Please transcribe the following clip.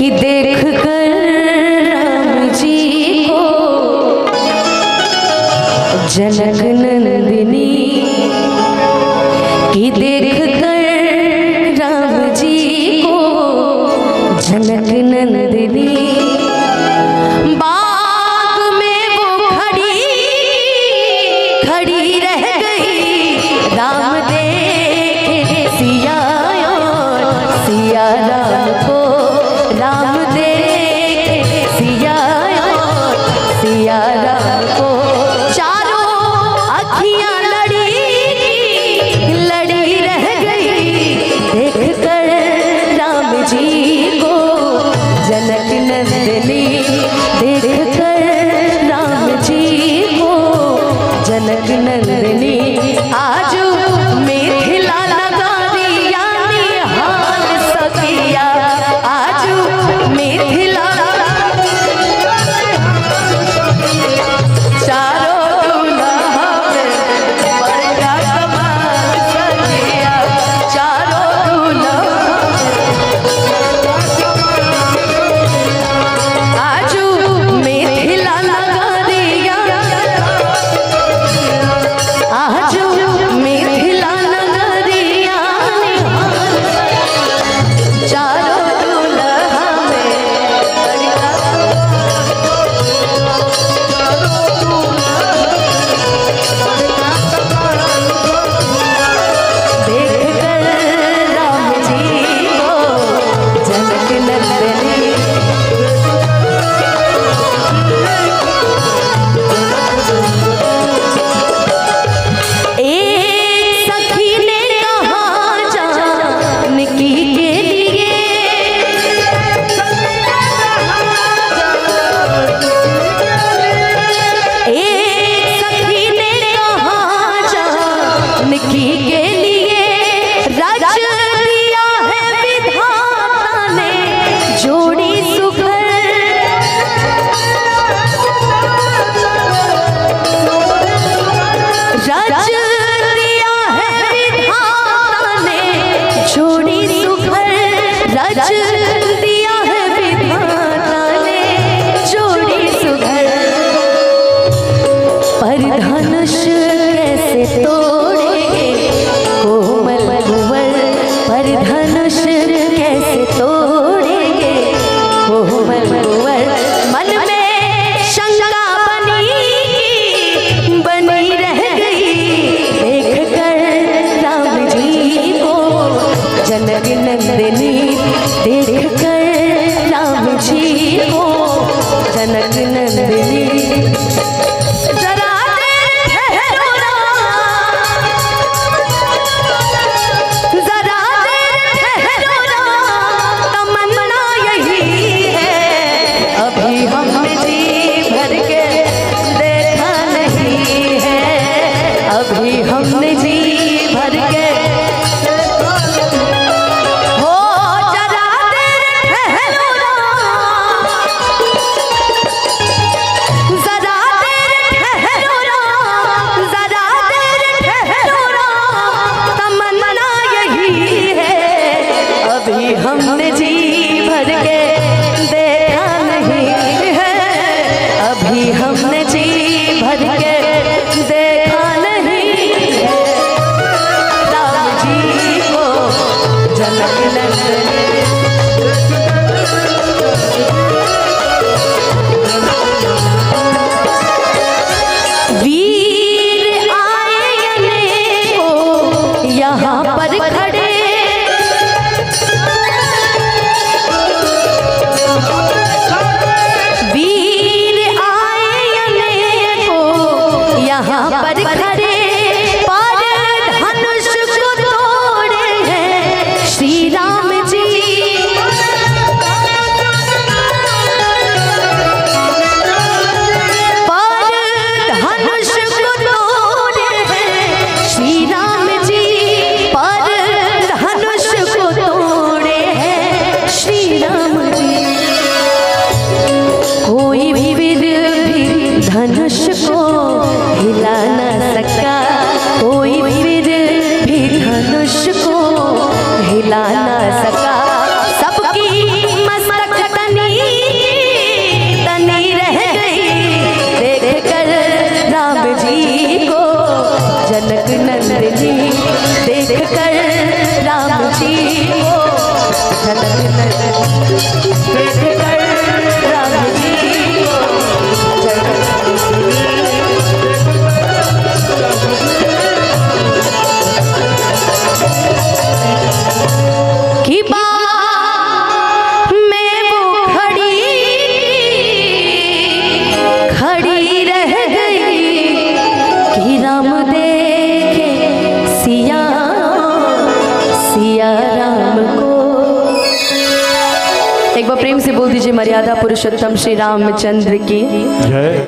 कि देख कर राम जी को जनक नंदिनी, कि देख कर राम जी को जनक नंदिनी, बाग में वो खड़ी रह गई, राम देखे सिया और सिया राम को, राम देखे सिया और सिया राम को। चारों अखियां लड़ी रह गई, देख कर राम जी को जनक नंदिनी। जी को झलक देख कर राम जी को की बात में वो खड़ी रह गई कि राम देखे सिया राम को। एक बार प्रेम से बोल दीजिए मर्यादा पुरुषोत्तम श्री रामचंद्र की जय।